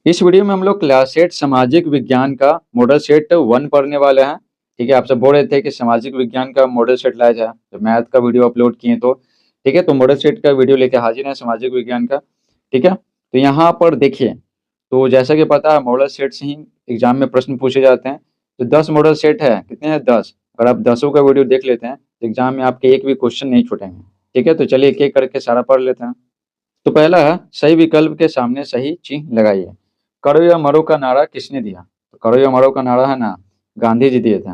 इस वीडियो में हम लोग क्लास 8 सामाजिक विज्ञान का मॉडल सेट 1 पढ़ने वाले हैं। ठीक है, आपसे बोल रहे थे कि सामाजिक विज्ञान का मॉडल सेट लाया जाए, तो मैथ का वीडियो अपलोड किए तो ठीक है, तो मॉडल सेट का वीडियो लेके हाजिर है सामाजिक विज्ञान का। ठीक है, तो यहाँ पर देखिए, तो जैसा कि पता है मॉडल सेट से ही एग्जाम में प्रश्न पूछे जाते हैं। तो 10 मॉडल सेट है, कितने हैं 10। अगर आप 10 का वीडियो देख लेते हैं तो एग्जाम में आपके एक भी क्वेश्चन नहीं छूटेंगे। ठीक है, तो चलिए एक एक करके सारा पढ़ लेते हैं। तो पहला है, सही विकल्प के सामने सही चिन्ह लगाइए। करो या मरो का नारा किसने दिया? तो करो या मरो का नारा है ना, गांधी जी दिए थे।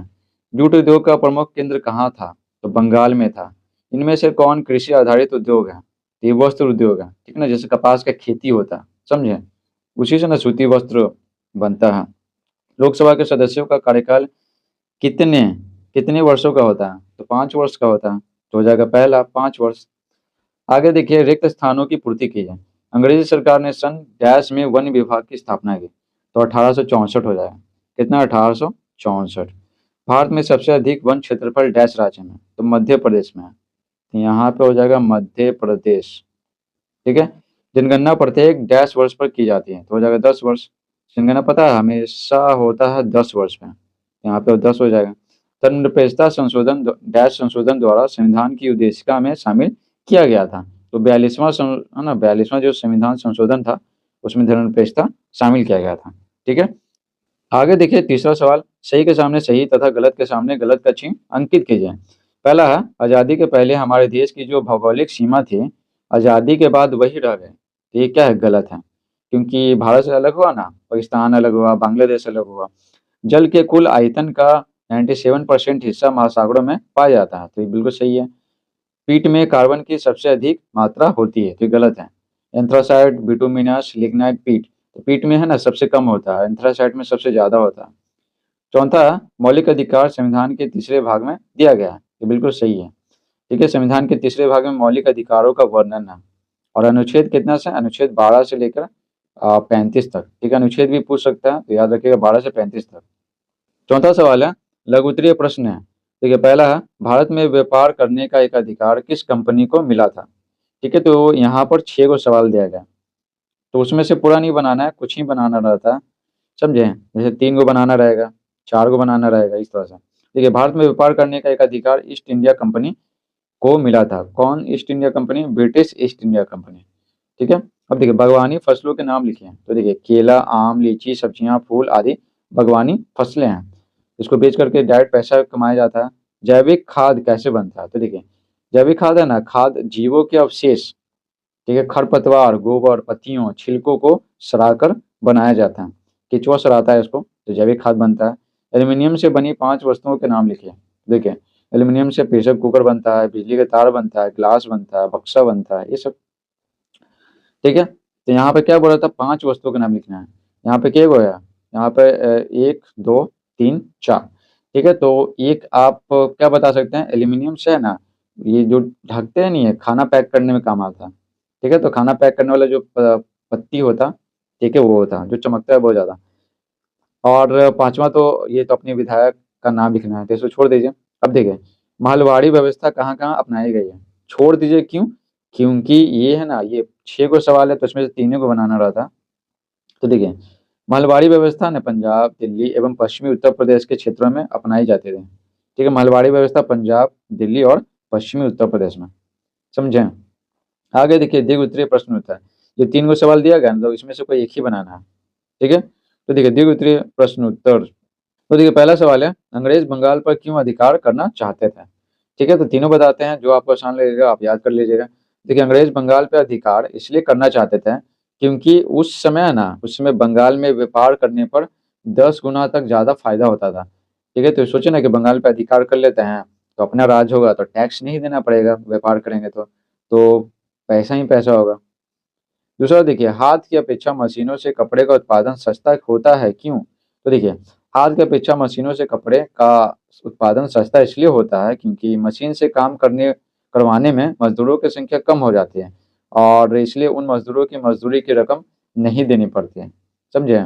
जूट उद्योग का प्रमुख केंद्र कहाँ था? तो बंगाल में था। इनमें से कौन कृषि आधारित उद्योग है? तो ये वस्त्र उद्योग है, ठीक है ना, जैसे कपास का खेती होता है, समझे, उसी से ना सूती वस्त्र बनता है। लोकसभा के सदस्यों का कार्यकाल कितने कितने वर्षों का होता है? तो 5 वर्ष का होता है। तो हो जाएगा पहला 5 वर्ष। आगे देखिए, रिक्त स्थानों की पूर्ति की है। अंग्रेजी सरकार ने सन डैश में वन विभाग की स्थापना की, तो 1864 हो जाएगा। कितना? 1864। भारत में सबसे अधिक वन क्षेत्रफल डैश राज्य में? तो मध्य प्रदेश में है, तो यहाँ पे हो जाएगा मध्य प्रदेश। ठीक है, जनगणना प्रत्येक डैश वर्ष पर की जाती है, तो हो जाएगा 10 वर्ष। जनगणना पता है हमेशा होता है 10 वर्ष में, यहाँ पे 10 हो जाएगा। धर्मनिरपेक्षता संशोधन डैश संशोधन द्वारा संविधान की उद्देशिका में शामिल किया गया था। तो 42वां है ना, 42वां जो संविधान संशोधन था उसमें धर्मनिरपेक्षता शामिल किया गया था। ठीक है, आगे देखिए तीसरा सवाल, सही के सामने सही तथा गलत के सामने गलत का चिन्ह अंकित कीजिए। पहला है, आज़ादी के पहले हमारे देश की जो भौगोलिक सीमा थी, आज़ादी के बाद वही रह गए। तो ये क्या है? गलत है, क्योंकि भारत से अलग हुआ ना, पाकिस्तान अलग हुआ, बांग्लादेश अलग हुआ। जल के कुल आयतन का 97% हिस्सा महासागरों में पाया जाता है, तो ये बिल्कुल सही है। पीट में कार्बन की सबसे अधिक मात्रा होती है, तो ये गलत है। एंथ्रासाइट, बिटुमिनस, लिग्नाइट, पीट, तो पीट में है ना सबसे कम होता है, एंथ्रासाइट में सबसे ज्यादा होता है। चौथा, मौलिक अधिकार संविधान के तीसरे भाग में दिया गया है, ये बिल्कुल सही है। ठीक है, संविधान के तीसरे भाग में मौलिक अधिकारों का वर्णन है। और अनुच्छेद कितना से? अनुच्छेद 12 से लेकर 35 तक। ठीक है, अनुच्छेद भी पूछ सकता है, तो याद रखिएगा 12 से 35 तक। चौथा सवाल है, लघु उत्तरीय प्रश्न है। देखिए पहला है, भारत में व्यापार करने का एक अधिकार किस कंपनी को मिला था? ठीक है, तो यहाँ पर 6 को सवाल दिया गया, तो उसमें से पूरा नहीं बनाना है, कुछ ही बनाना रहता है, समझे। जैसे 3 को बनाना रहेगा, 4 को बनाना रहेगा, इस तरह से। देखिए, भारत में व्यापार करने का एक अधिकार ईस्ट इंडिया कंपनी को मिला था। कौन east India company? British east India company. ठीक है, अब देखिए बागवानी फसलों के नाम लिखिए। तो देखिए केला, आम, लीची, सब्जियां, फूल आदि बागवानी फसलें हैं। इसको बेच करके डायरेक्ट पैसा कमाया जाता है। जैविक खाद कैसे बनता है? तो देखिए, जैविक खाद है ना, खाद जीवों के अवशेष, ठीक है, खरपतवार, गोबर, पत्तियों, छिलकों को सड़ाकर बनाया जाता है। केचुआ सड़ाता है इसको, तो जैविक खाद बनता है। एल्यूमिनियम से बनी 5 वस्तुओं के नाम लिखिए। देखिए, एल्यूमिनियम से प्रेशर कुकर बनता है, बिजली का तार बनता है, ग्लास बनता है, बक्सा बनता है, ये सब। ठीक है, तो यहाँ पे क्या बोला था? 5 वस्तुओं के नाम लिखना है। यहाँ पे क्या हुआ है? यहाँ पे 1 2 3 4। ठीक है, तो एक आप क्या बता सकते हैं? एल्यूमिनियम से है ना, ये जो ढकते हैं नहीं है, खाना पैक करने में काम आता है। ठीक है, तो खाना पैक करने वाला जो पत्ती होता, ठीक है, वो होता जो चमकता है बहुत ज्यादा। और पांचवा तो ये तो अपने विधायक का नाम लिखना है, तो इसको छोड़ दीजिए। अब देखिए, महलवाड़ी व्यवस्था कहाँ कहाँ अपनाई गई है? छोड़ दीजिए, क्यों? क्योंकि ये है ना, ये 6 को सवाल है, तो इसमें से 3 को बनाना रहता। तो देखिए, महलवाड़ी व्यवस्था ने पंजाब, दिल्ली एवं पश्चिमी उत्तर प्रदेश के क्षेत्रों में अपनाई जाती थी। ठीक है, महलवाड़ी व्यवस्था पंजाब, दिल्ली और पश्चिमी उत्तर प्रदेश में, समझे। आगे देखिए, दीर्घ उत्तरीय प्रश्न होता है। ये 3 को सवाल दिया गया ना, तो इसमें से कोई एक ही बनाना है। ठीक है, तो देखिए दीर्घ उत्तरीय प्रश्न उत्तर। तो देखिए पहला सवाल है, अंग्रेज बंगाल पर क्यों अधिकार करना चाहते थे? ठीक है, तो तीनों बताते हैं, जो आपको आसान लगेगा आप याद कर लीजिएगा। देखिए, अंग्रेज बंगाल पे अधिकार इसलिए करना चाहते थे क्योंकि उस समय है ना, उस समय बंगाल में व्यापार करने पर 10 गुना तक ज्यादा फायदा होता था। ठीक है, तो सोचे ना कि बंगाल पे अधिकार कर लेते हैं तो अपना राज होगा, तो टैक्स नहीं देना पड़ेगा, व्यापार करेंगे तो पैसा ही पैसा होगा। दूसरा देखिए, हाथ की अपेक्षा मशीनों से कपड़े का उत्पादन सस्ता होता है, क्यों? तो देखिए, हाथ की अपेक्षा मशीनों से कपड़े का उत्पादन सस्ता इसलिए होता है क्योंकि मशीन से काम करने करवाने में मजदूरों की संख्या कम हो जाती है, और इसलिए उन मजदूरों की मजदूरी की रकम नहीं देनी पड़ती है, समझे।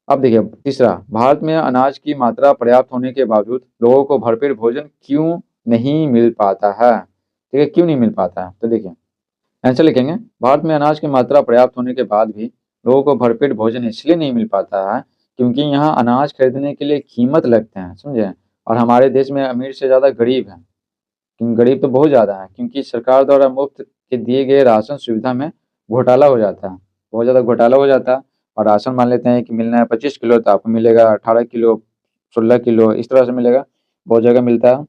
अब देखिए तीसरा, भारत में अनाज की मात्रा पर्याप्त होने के बावजूद लोगों को भरपेट भोजन क्यों नहीं मिल पाता है? ठीक है, क्यों नहीं मिल पाता है? तो देखिए आंसर लिखेंगे, भारत में अनाज की मात्रा पर्याप्त होने के बाद भी लोगों को भरपेट भोजन इसलिए नहीं मिल पाता है क्योंकि यहाँ अनाज खरीदने के लिए कीमत लगते हैं, समझे? और हमारे देश में अमीर से ज़्यादा गरीब हैं, क्योंकि गरीब तो बहुत ज़्यादा हैं, क्योंकि सरकार द्वारा मुफ्त के दिए गए राशन सुविधा में घोटाला हो जाता है, बहुत ज़्यादा घोटाला हो जाता है। और राशन मान लेते हैं कि मिलना है 25 किलो, तो आपको मिलेगा 18 किलो, 16 किलो, इस तरह से मिलेगा, बहुत जगह मिलता है।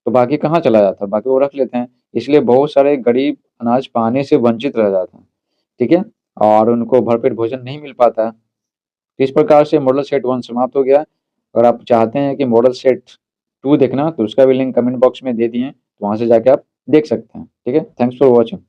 तो बाकी कहाँ चला जाता है? बाकी वो रख लेते हैं, इसलिए बहुत सारे गरीब अनाज पाने से वंचित रह जाते हैं, ठीक है? और उनको भरपेट भोजन नहीं मिल पाता है। तो इस प्रकार से मॉडल सेट 1 समाप्त हो गया। अगर आप चाहते हैं कि मॉडल सेट 2 देखना, तो उसका भी लिंक कमेंट बॉक्स में दे दिए हैं, तो वहाँ से जाके आप देख सकते हैं, ठीक है? Thanks for watching.